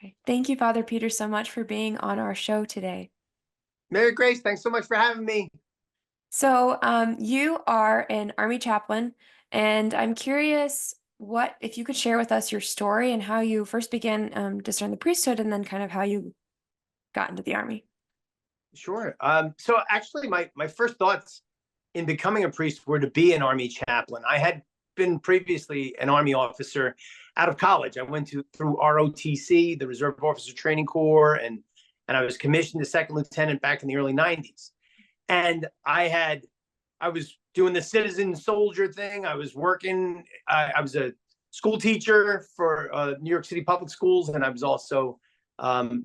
Okay. Thank you, Father Peter, so much for being on our show today. Mary Grace, thanks so much for having me. So, you are an Army chaplain, and I'm curious what if you could share with us your story and how you first began discern the priesthood, and then kind of how you got into the Army. Sure. So actually, my first thoughts in becoming a priest were to be an Army chaplain. I had been previously an Army officer out of college. I went through ROTC, the Reserve Officer Training Corps, and I was commissioned a second lieutenant back in the early '90s. And I was doing the citizen soldier thing. I was working. I was a school teacher for New York City public schools, and I was also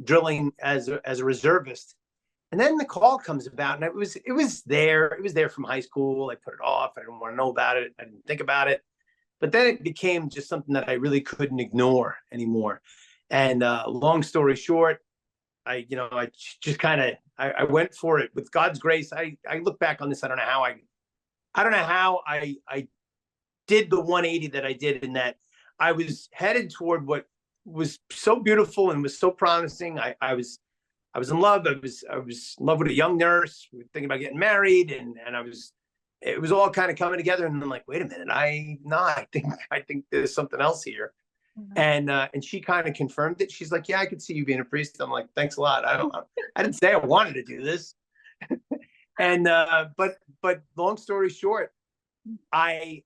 drilling as a reservist. And then the call comes about, and it was there from high school. I put it off. I didn't want to know about it. I didn't think about it. But then it became just something that I really couldn't ignore anymore. And long story short, I just kind of I went for it with God's grace. I look back on this. I don't know how I did the 180 that I did, in that I was headed toward what was so beautiful and was so promising. I was in love. I was in love with a young nurse. We were thinking about getting married, and it was all kind of coming together. And I'm like, wait a minute, I think there's something else here. And she kind of confirmed it. She's like, yeah, I could see you being a priest. I'm like, thanks a lot. I didn't say I wanted to do this. And but long story short, I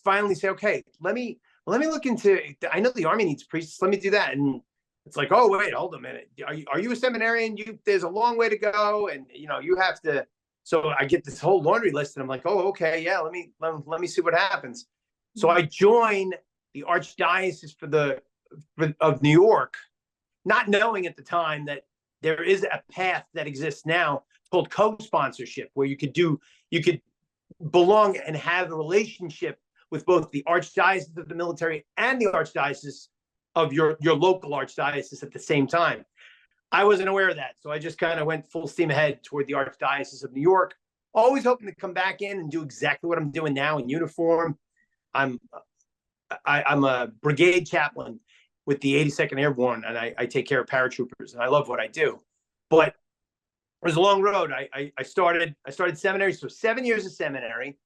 finally say, okay, let me look into. I know the Army needs priests. Let me do that. And it's like, oh wait, hold a minute. Are you a seminarian? There's a long way to go, and you have to. So I get this whole laundry list, and I'm like, oh okay, yeah. Let me see what happens. So I join the Archdiocese of New York, not knowing at the time that there is a path that exists now called co-sponsorship, where you could belong and have a relationship with both the Archdiocese of the military and the Archdiocese of your local Archdiocese at the same time. I wasn't aware of that, so I just kind of went full steam ahead toward the Archdiocese of New York, always hoping to come back in and do exactly what I'm doing now in uniform. I'm a brigade chaplain with the 82nd Airborne, and I take care of paratroopers, and I love what I do. But it was a long road. I started seminary, so 7 years of seminary.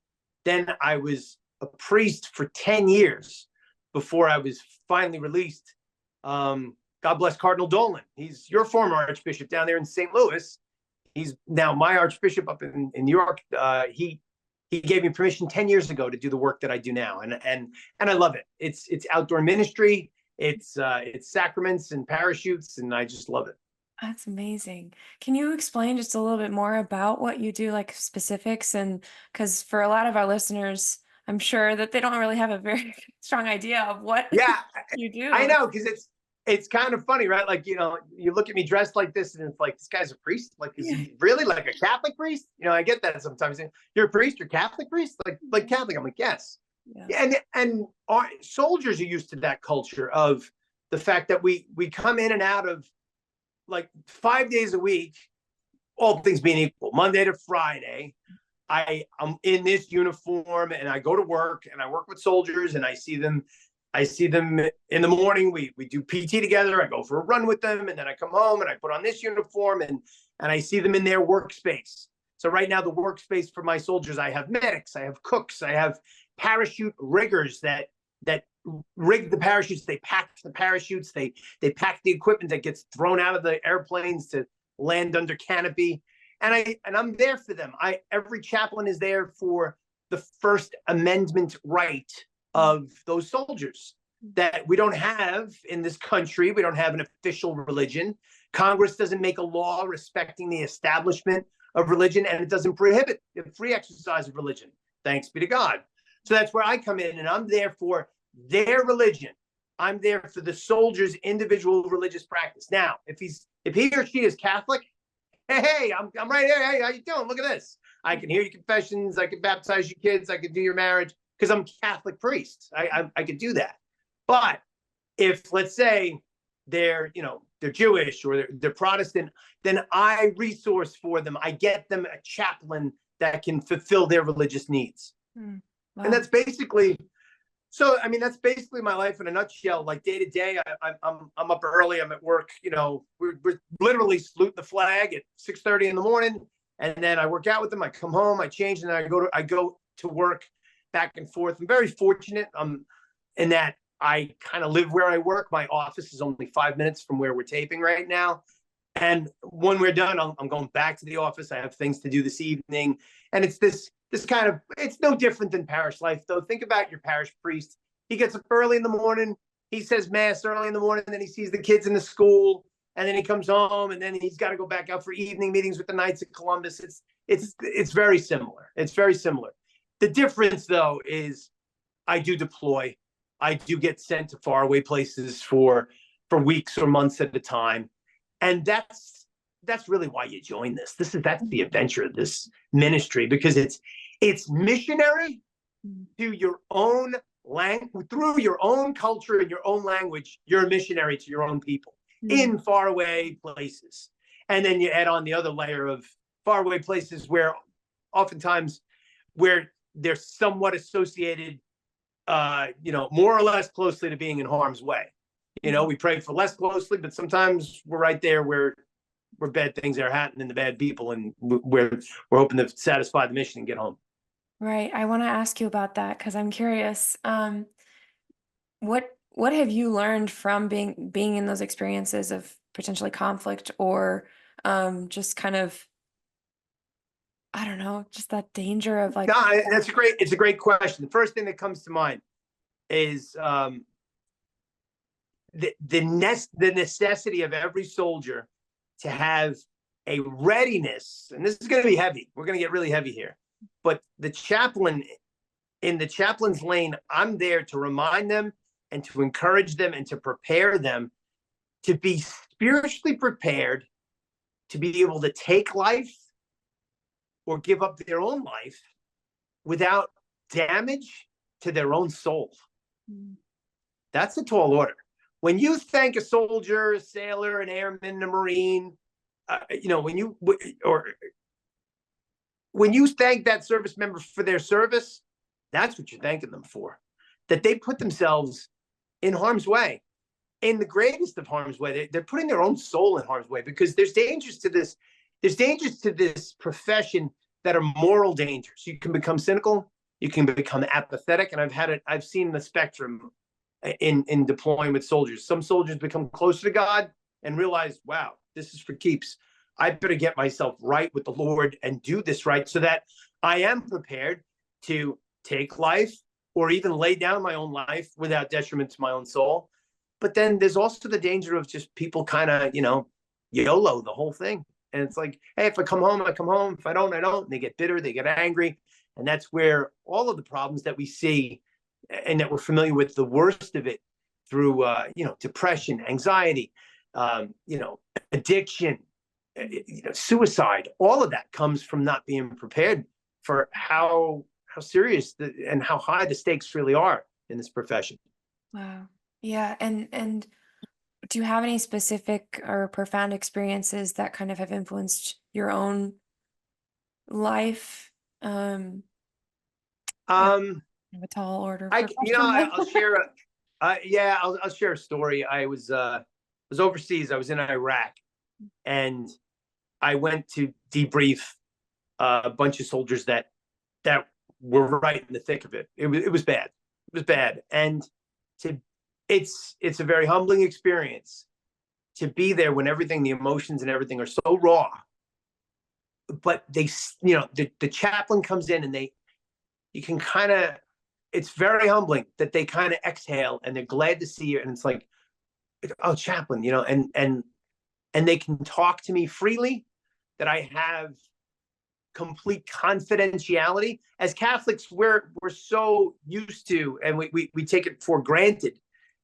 Then I was a priest for 10 years before I was finally released. God bless Cardinal Dolan. He's your former Archbishop down there in St. Louis. He's now my Archbishop up in New York. He gave me permission 10 years ago to do the work that I do now, and I love it. It's outdoor ministry. It's sacraments and parachutes, and I just love it. That's amazing. Can you explain just a little bit more about what you do, like specifics? And because for a lot of our listeners, I'm sure that they don't really have a very strong idea of what Yeah, you I do. know, because it's kind of funny, right? Like, you look at me dressed like this, and it's like, this guy's a priest. Like, is Yeah. he really like a Catholic priest? I get that sometimes. You're a priest, you're a Catholic priest, like Catholic. I'm like, yes. Yeah. Yeah, and our soldiers are used to that culture of the fact that we come in and out of like 5 days a week, all things being equal, Monday to Friday. I'm in this uniform, and I go to work, and I work with soldiers, and I see them in the morning. We do PT together. I go for a run with them, and then I come home and I put on this uniform, and I see them in their workspace. So right now, the workspace for my soldiers, I have medics, I have cooks, I have parachute riggers that rig the parachutes. They pack the parachutes. They pack the equipment that gets thrown out of the airplanes to land under canopy. And I'm there for them. Every chaplain is there for the First Amendment right of those soldiers that we don't have in this country. We don't have an official religion. Congress doesn't make a law respecting the establishment of religion, and it doesn't prohibit the free exercise of religion. Thanks be to God. So that's where I come in, and I'm there for their religion. I'm there for the soldier's individual religious practice. Now, if he or she is Catholic, hey, I'm right here. Hey, how you doing? Look at this. I can hear your confessions. I can baptize your kids. I can do your marriage because I'm Catholic priest. I could do that. But if, let's say, they're Jewish or they're Protestant, then I resource for them. I get them a chaplain that can fulfill their religious needs. Wow. And that's basically So, I mean, that's basically my life in a nutshell. Like day to day, I'm up early. I'm at work. You know, we're literally saluting the flag at 6:30 in the morning, and then I work out with them. I come home, I change, and then I go to work back and forth. I'm very fortunate. In that I kind of live where I work. My office is only 5 minutes from where we're taping right now. And when we're done, I'm going back to the office. I have things to do this evening, and it's this kind of, it's no different than parish life though. Think about your parish priest. He gets up early in the morning. He says mass early in the morning, and then he sees the kids in the school, and then he comes home, and then he's got to go back out for evening meetings with the Knights of Columbus. It's very similar. It's very similar. The difference though is I do deploy. I do get sent to faraway places for weeks or months at a time, and that's really why you join this. That's the adventure of this ministry, because it's missionary to your own language, through your own culture and your own language. You're a missionary to your own people in faraway places, and then you add on the other layer of faraway places where oftentimes where they're somewhat associated, more or less closely to being in harm's way. We pray for less closely, but sometimes we're right there where bad things are happening to bad people, and we're hoping to satisfy the mission and get home. Right. I want to ask you about that because I'm curious. What have you learned from being in those experiences of potentially conflict or just kind of, I don't know, just that danger of like, No, it's a great question. The first thing that comes to mind is the necessity of every soldier to have a readiness, and this is going to be heavy. We're going to get really heavy here, but the chaplain, in the chaplain's lane, I'm there to remind them and to encourage them and to prepare them to be spiritually prepared to be able to take life or give up their own life without damage to their own soul. That's a tall order. When you thank a soldier, a sailor, an airman, a Marine, when you thank that service member for their service, that's what you're thanking them for. That they put themselves in harm's way, in the greatest of harm's way. They're putting their own soul in harm's way, because there's dangers to this. There's dangers to this profession that are moral dangers. You can become cynical. You can become apathetic. And I've seen the spectrum in deploying with soldiers. Some soldiers become closer to God and realize, wow, this is for keeps. I better get myself right with the Lord and do this right so that I am prepared to take life or even lay down my own life without detriment to my own soul. But then there's also the danger of just people kind of, YOLO the whole thing. And it's like, hey, if I come home, I come home. If I don't, I don't. And they get bitter, they get angry. And that's where all of the problems that we see and that we're familiar with, the worst of it through, depression, anxiety, addiction, suicide, all of that comes from not being prepared for how serious and how high the stakes really are in this profession. wow. Yeah. And do you have any specific or profound experiences that kind of have influenced your own life? A tall order. I'll share I'll share a story. I was overseas. I was in Iraq, and I went to debrief a bunch of soldiers that were right in the thick of it. It was bad. It was bad, and it's a very humbling experience to be there when the emotions and everything are so raw. But the chaplain comes in, and you can kind of, it's very humbling that they kind of exhale and they're glad to see you. And it's like, oh, chaplain, and they can talk to me freely, that I have complete confidentiality. As Catholics, we're so used to, and we take it for granted,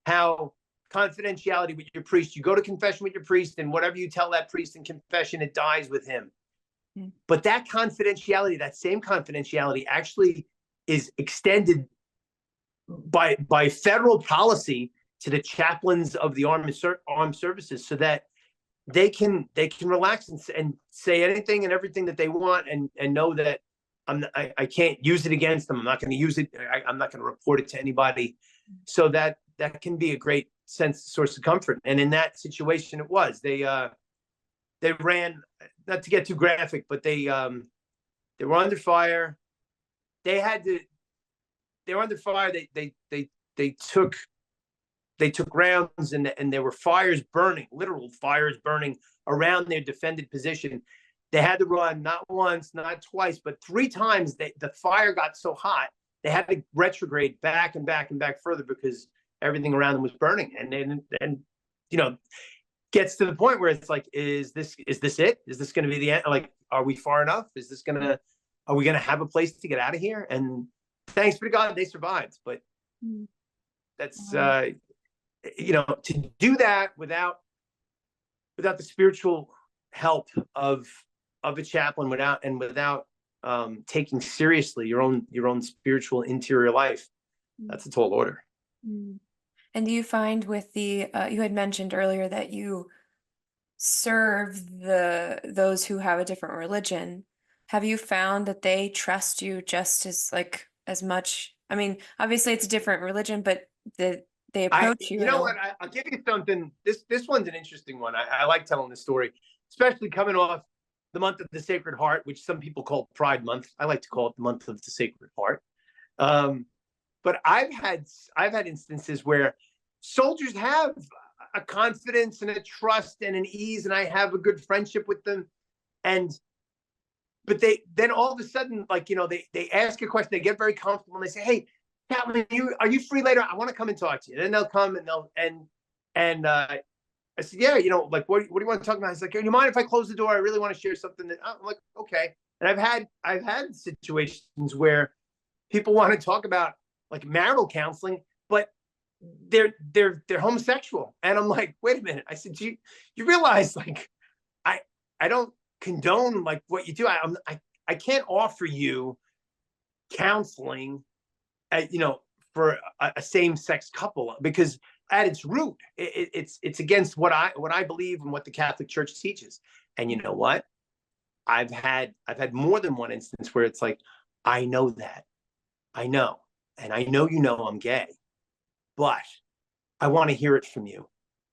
how confidentiality with your priest, you go to confession with your priest, and whatever you tell that priest in confession, it dies with him. But that confidentiality, that same confidentiality, actually is extended by federal policy to the chaplains of the armed services, so that they can relax and say anything and everything that they want, and know that I can't use it against them. I'm not going to use it. I'm not going to report it to anybody. So that can be a great source of comfort. And in that situation, it was they ran, not to get too graphic, but they were under fire. They had to. They were under fire. They took rounds, and there were fires burning, literal fires burning around their defended position. They had to run not once, not twice, but 3 times. The fire got so hot they had to retrograde back and back and back further because everything around them was burning. And you know, gets to the point where it's like, is this it? Is this going to be the end? Like, are we far enough? Are we going to have a place to get out of here? And thanks be to God, they survived. But that's, to do that without the spiritual help of a chaplain, without taking seriously your own spiritual interior life, that's a tall order. And do you find with the you had mentioned earlier that you serve those who have a different religion. Have you found that they trust you just as much? I mean, obviously it's a different religion, but they approach you. You know what? I'll give you something. This one's an interesting one. I like telling this story, especially coming off the month of the Sacred Heart, which some people call Pride Month. I like to call it the month of the Sacred Heart. But I've had instances where soldiers have a confidence and a trust and an ease, and I have a good friendship with them. But then all of a sudden, like, they ask a question, they get very comfortable, and they say, "Hey, Chaplain, are you free later? I want to come and talk to you." And then they'll come and I said, "Yeah, like, what do you want to talk about?" He's like, "Do you mind if I close the door? I really want to share something." I'm like, "Okay." And I've had situations where people want to talk about like marital counseling, but they're homosexual, and I'm like, "Wait a minute." I said, "You realize, like, I don't condone like what you do. I can't offer you counseling, for a same-sex couple, because at its root, it's against what I believe and what the Catholic Church teaches." And you know what? I've had more than one instance where it's like, I know that, I know, and I know I'm gay, but I want to hear it from you.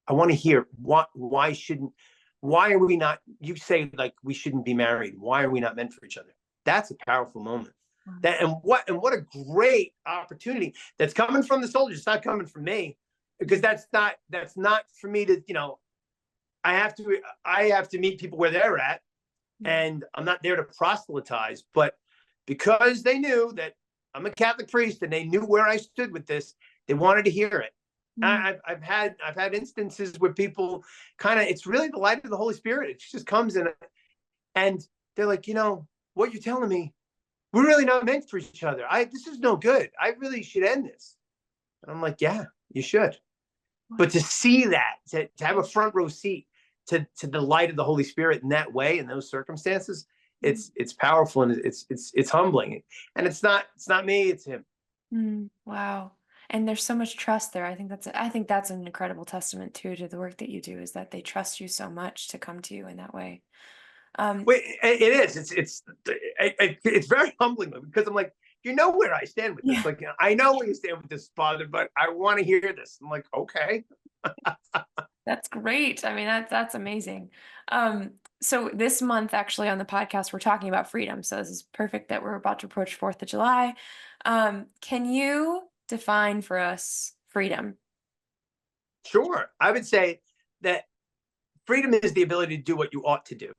I want to hear why are we not, you say like we shouldn't be married. Why are we not meant for each other? That's a powerful moment. And what a great opportunity that's coming from the soldiers. It's not coming from me, because that's not for me to, I have to meet people where they're at, and I'm not there to proselytize, but because they knew that I'm a Catholic priest and they knew where I stood with this, they wanted to hear it. I've had instances where people it's really the light of the Holy Spirit. It just comes in, and they're like, what you're telling me, we're really not meant for each other. This is no good. I really should end this. And I'm like, yeah, you should. But to see that, to have a front row seat to the light of the Holy Spirit in that way, in those circumstances, it's powerful, and it's humbling. And it's not me, it's him. Wow. And there's so much trust there. I think that's an incredible testament too to the work that you do, is that they trust you so much to come to you in that way. It is. It's very humbling, because I'm like, where I stand with this. Yeah. Like, I know where you stand with this, Father, but I want to hear this. I'm like, okay. That's great. I mean, that's amazing. So this month, actually, on the podcast, we're talking about freedom. So this is perfect that we're about to approach 4th of July. Can you define for us freedom? Sure. I would say that freedom is the ability to do what you ought to do,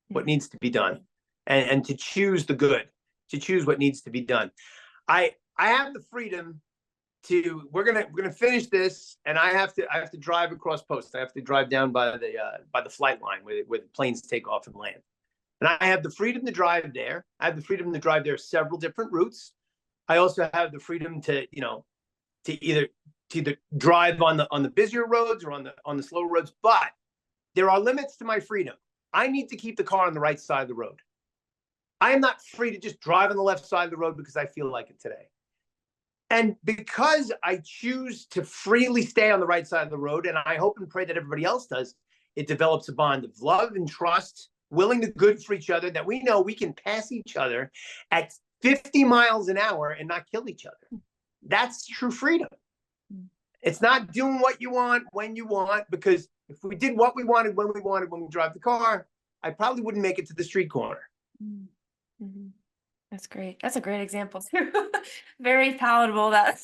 what needs to be done, and to choose the good, to choose what needs to be done. I have the freedom to, we're gonna finish this, and I have to drive across post. I have to drive down by the flight line where the planes take off and land. And I have the freedom to drive there. I have the freedom to drive there several different routes. I also have the freedom to either drive on the busier roads or on the slower roads. But there are limits to my freedom. I need to keep the car on the right side of the road. I am not free to just drive on the left side of the road because I feel like it today. And because I choose to freely stay on the right side of the road, and I hope and pray that everybody else does, it develops a bond of love and trust willing to good for each other, that we know we can pass each other at 50 miles an hour and not kill each other. That's true freedom. It's not doing what you want when you want, because if we did what we wanted when we wanted, when we drive the car, I probably wouldn't make it to the street corner. Mm-hmm. That's great. That's a great example too. Very palatable. That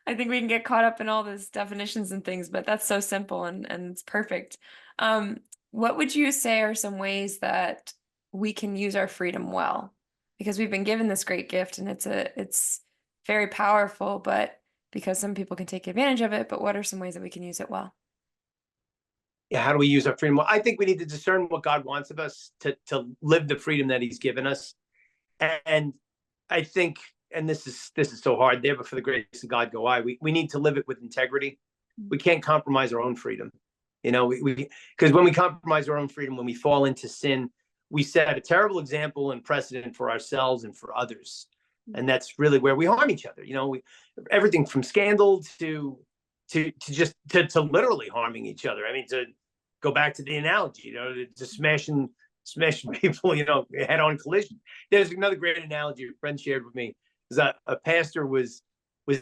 I think we can get caught up in all these definitions and things, but that's so simple and it's perfect. Um, what would you say are some ways that we can use our freedom well? Because we've been given this great gift and it's very powerful, but because some people can take advantage of it, but what are some ways that we can use it well? Yeah, how do we use our freedom? Well, I think we need to discern what God wants of us to live the freedom that He's given us. And I think, and this is so hard there, but for the grace of God go I. We need to live it with integrity. We can't compromise our own freedom. You know, because when we compromise our own freedom, when we fall into sin, we set a terrible example and precedent for ourselves and for others. And that's really where we harm each other. You know, everything from scandal to just to literally harming each other. I mean, to go back to the analogy, you know, to smashing people, you know, head-on collision. There's another great analogy a friend shared with me. Is that a pastor was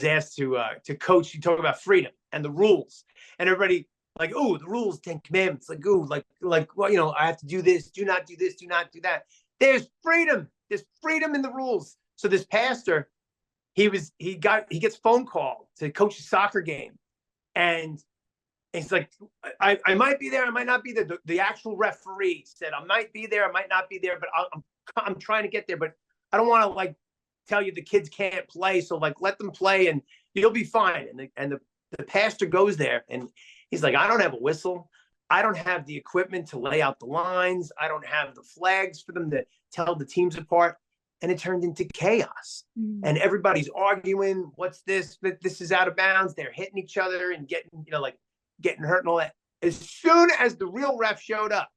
asked to coach. He talked about freedom and the rules, and everybody like, oh, the rules, 10 commandments, like, oh, like, well, you know, I have to do this, do not do this, do not do that. There's freedom in the rules. So this pastor, he gets a phone call to coach a soccer game, and he's like, I might be there, I might not be there. The actual referee said, I might be there, I might not be there, but I'm trying to get there, but I don't want to like tell you the kids can't play, so like let them play and you'll be fine. And the pastor goes there and he's like, I don't have a whistle, I don't have the equipment to lay out the lines, I don't have the flags for them to tell the teams apart. And it turned into chaos. And everybody's arguing, what's this? This is out of bounds. They're hitting each other and getting, you know, like getting hurt and all that. As soon as the real ref showed up,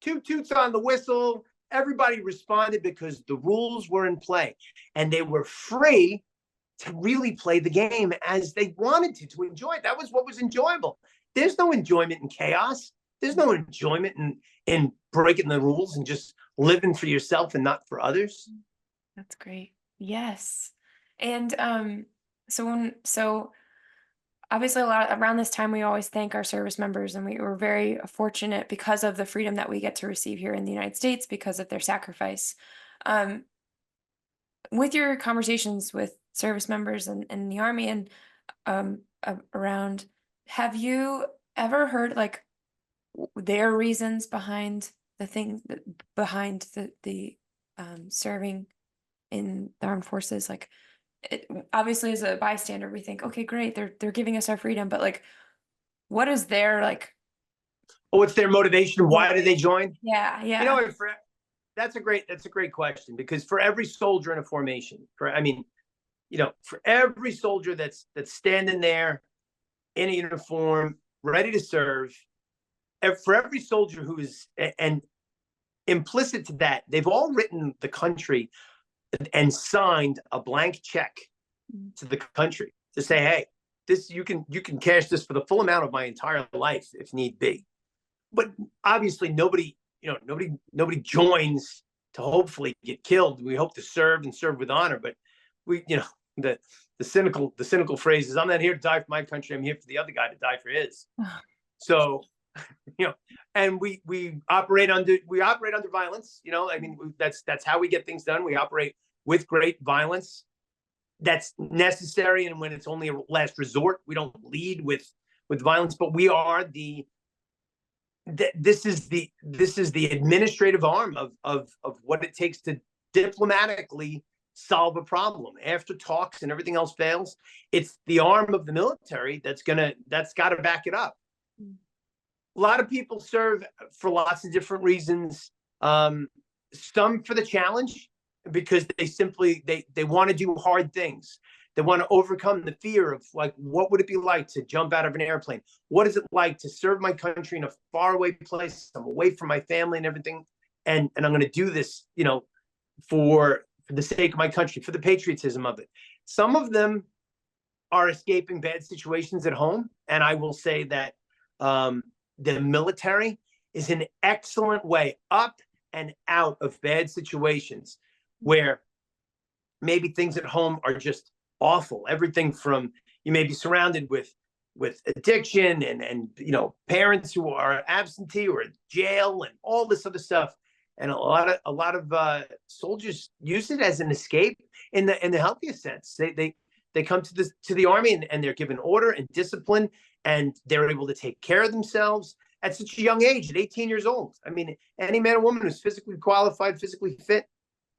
2 toots on the whistle, everybody responded because the rules were in play and they were free to really play the game as they wanted to enjoy it. That was what was enjoyable. There's no enjoyment in chaos. There's no enjoyment in breaking the rules and just living for yourself and not for others. That's great. Yes. And so obviously a lot around this time we always thank our service members, and we were very fortunate because of the freedom that we get to receive here in the United States because of their sacrifice. Um, with your conversations with service members and the Army and around, have you ever heard like their reasons behind the thing behind the serving in the armed forces? Like, obviously as a bystander we think, okay, great, they're giving us our freedom, but like, what is their like, what's their motivation? Why did they join? yeah You know, that's a great question, because for every soldier in a formation, you know, for every soldier that's standing there in a uniform ready to serve, for every soldier who is, and implicit to that, they've all written the country and signed a blank check to the country to say, hey, this, you can cash this for the full amount of my entire life if need be. But obviously nobody joins to hopefully get killed. We hope to serve and serve with honor, but we, you know, the cynical phrase is, I'm not here to die for my country, I'm here for the other guy to die for his. So, you know, and we operate under violence. You know, I mean, that's how we get things done. We operate with great violence. That's necessary, and when it's only a last resort, we don't lead with violence. But we are this is the administrative arm of what it takes to diplomatically solve a problem. After talks and everything else fails, it's the arm of the military that's got to back it up. A lot of people serve for lots of different reasons. Some for the challenge, because they want to do hard things. They want to overcome the fear of, like, what would it be like to jump out of an airplane? What is it like to serve my country in a faraway place? I'm away from my family and everything, and I'm going to do this, you know, for the sake of my country, for the patriotism of it. Some of them are escaping bad situations at home, and I will say that the military is an excellent way up and out of bad situations where maybe things at home are just awful. Everything from you may be surrounded with addiction and parents who are absentee or in jail and all this other stuff. And a lot of soldiers use it as an escape in the healthiest sense. They come to the army and they're given order and discipline, and they're able to take care of themselves at such a young age, at 18 years old. I mean, any man or woman who's physically qualified, physically fit,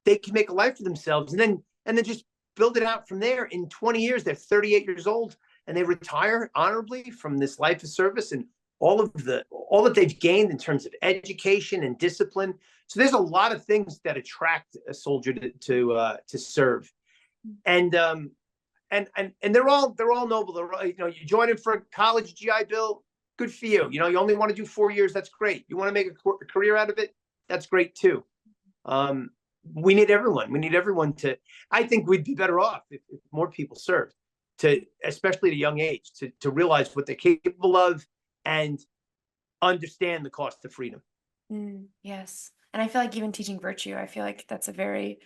they can make a life for themselves, and then just build it out from there. In 20 years, they're 38 years old, and they retire honorably from this life of service and all that they've gained in terms of education and discipline. So there's a lot of things that attract a soldier to serve, and they're all noble. You join in for a college GI Bill, good for you. You only want to do 4 years, that's great. You want to make a career out of it, that's great too. We need everyone. We need everyone to. I think we'd be better off if more people served, especially at a young age, to realize what they're capable of and understand the cost of freedom. Yes. And I feel like even teaching virtue, I feel like that's a very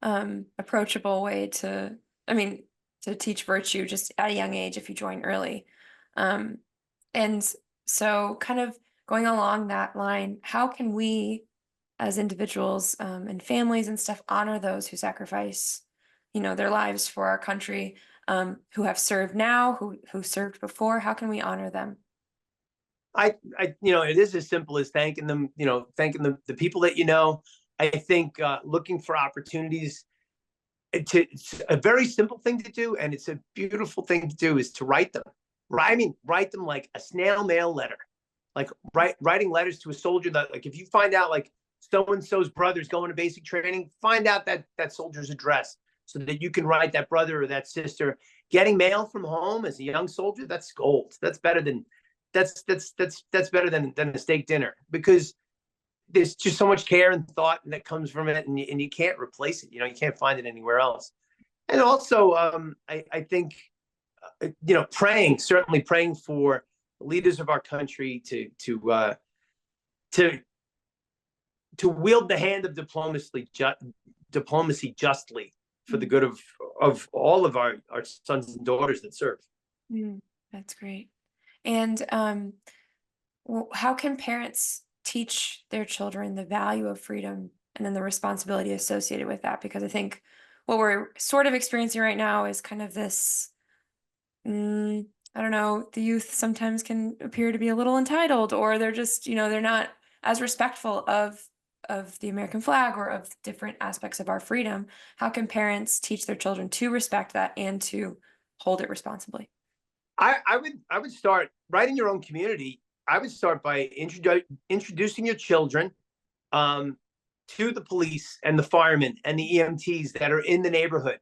approachable way to teach virtue just at a young age if you join early. Um, and so, kind of going along that line, how can we as individuals and families and stuff honor those who sacrifice, their lives for our country, who have served now, who served before? How can we honor them? It is as simple as thanking them. Thanking the people that you know. I think looking for opportunities. It's a very simple thing to do, and it's a beautiful thing to do, is to write them. Write them like a snail mail letter, like writing letters to a soldier. That, like, if you find out like so and so's brother's going to basic training, find out that soldier's address so that you can write that brother or that sister. Getting mail from home as a young soldier, that's gold. That's better than a steak dinner, because there's just so much care and thought that comes from it, and you can't replace it. You can't find it anywhere else. And also, I think, certainly praying for the leaders of our country to wield the hand of diplomacy justly for the good of all of our sons and daughters that serve. That's great. And how can parents teach their children the value of freedom and then the responsibility associated with that? Because I think what we're sort of experiencing right now is kind of this, I don't know, the youth sometimes can appear to be a little entitled, or they're just, they're not as respectful of the American flag or of different aspects of our freedom. How can parents teach their children to respect that and to hold it responsibly? I would start right in your own community. I would start by introducing your children to the police and the firemen and the EMTs that are in the neighborhood.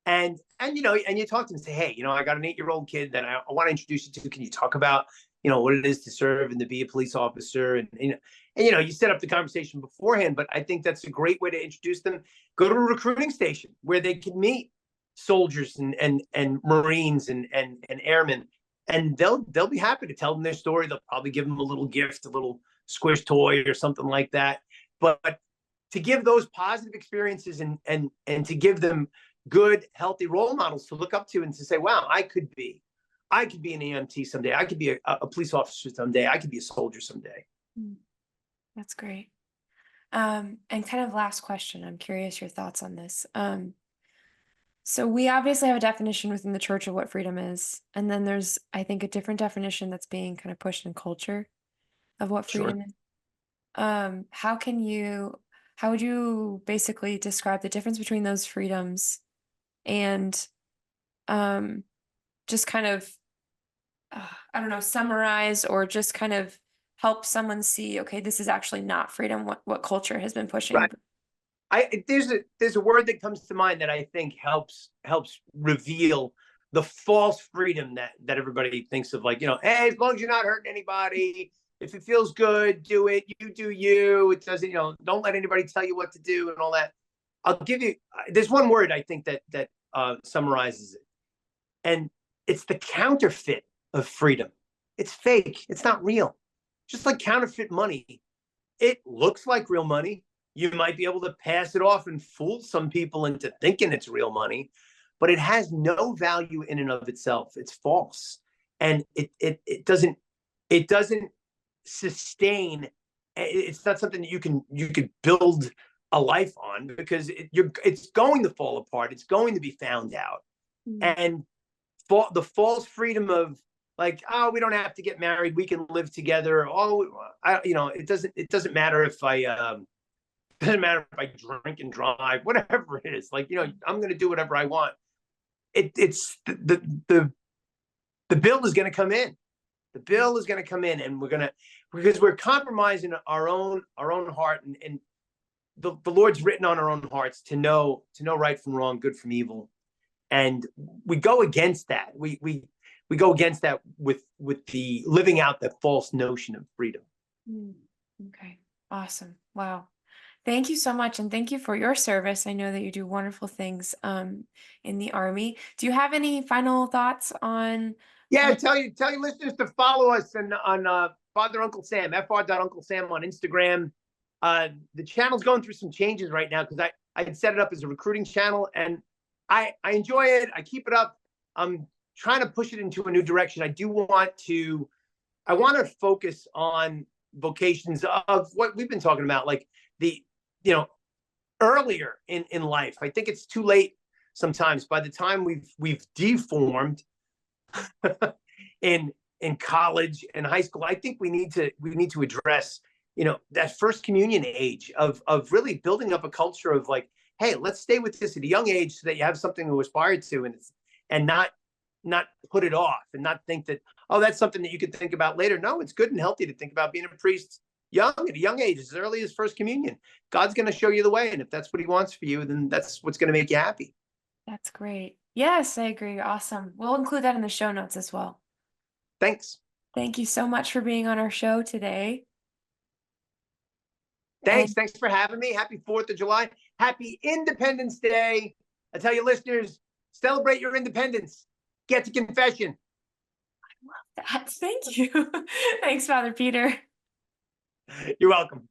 And you talk to them and say, hey, I got an 8-year-old kid that I want to introduce you to. Can you talk about, what it is to serve and to be a police officer? And you set up the conversation beforehand, but I think that's a great way to introduce them. Go to a recruiting station where they can meet soldiers and Marines and airmen, and they'll be happy to tell them their story. They'll probably give them a little gift, a little squish toy or something like that. But to give those positive experiences and to give them good, healthy role models to look up to, and to say, wow, I could be an EMT someday. I could be a police officer someday. I could be a soldier someday. That's great. And kind of last question, I'm curious your thoughts on this. So we obviously have a definition within the church of what freedom is. And then there's, I think, a different definition that's being kind of pushed in culture of what freedom Sure. is. How would you basically describe the difference between those freedoms and just kind of, I don't know, summarize or just kind of help someone see, okay, this is actually not freedom, what culture has been pushing. Right. There's a word that comes to mind that I think helps reveal the false freedom that everybody thinks of, like, hey, as long as you're not hurting anybody, if it feels good, do it. You do you. It doesn't, don't let anybody tell you what to do and all that. I'll give you. There's one word I think that summarizes it, and it's the counterfeit of freedom. It's fake. It's not real. just like counterfeit money, it looks like real money. You might be able to pass it off and fool some people into thinking it's real money, but it has no value in and of itself. It's false, and it doesn't sustain. It's not something that you could build a life on, because it's going to fall apart. It's going to be found out, Mm. and the false freedom of, like, oh, we don't have to get married, we can live together. Oh, it doesn't matter if I doesn't matter if I drink and drive, whatever it is. Like, I'm going to do whatever I want. It's the bill is going to come in. The bill is going to come in, and because we're compromising our own heart, and the Lord's written on our own hearts to know right from wrong, good from evil, and we go against that. We go against that with the living out that false notion of freedom. Mm. Okay. Awesome. Wow. Thank you so much. And thank you for your service. I know that you do wonderful things in the Army. Do you have any final thoughts on? Yeah, Uh, tell your listeners to follow us on Father Uncle Sam, Uncle Sam on Instagram. The channel's going through some changes right now, because I had set it up as a recruiting channel, and I enjoy it. I keep it up. I'm trying to push it into a new direction. I want to focus on vocations of what we've been talking about, like the you know earlier in life. I think it's too late sometimes. By the time we've deformed in college and high school, I think we need to address that first communion age of really building up a culture of, like, hey, let's stay with this at a young age so that you have something to aspire to, and not put it off, and not think that, oh, that's something that you could think about later. No, it's good and healthy to think about being a priest at a young age, as early as first communion. God's going to show you the way, and if that's what he wants for you, then that's what's going to make you happy. that's great. Yes, I agree. Awesome. We'll include that in the show notes as well. Thanks. Thank you so much for being on our show today. Thanks. And Thanks for having me. Happy 4th of July. Happy Independence Day. I tell you, listeners, celebrate your independence. Get to confession. thank you. Thanks, Father Peter. You're welcome.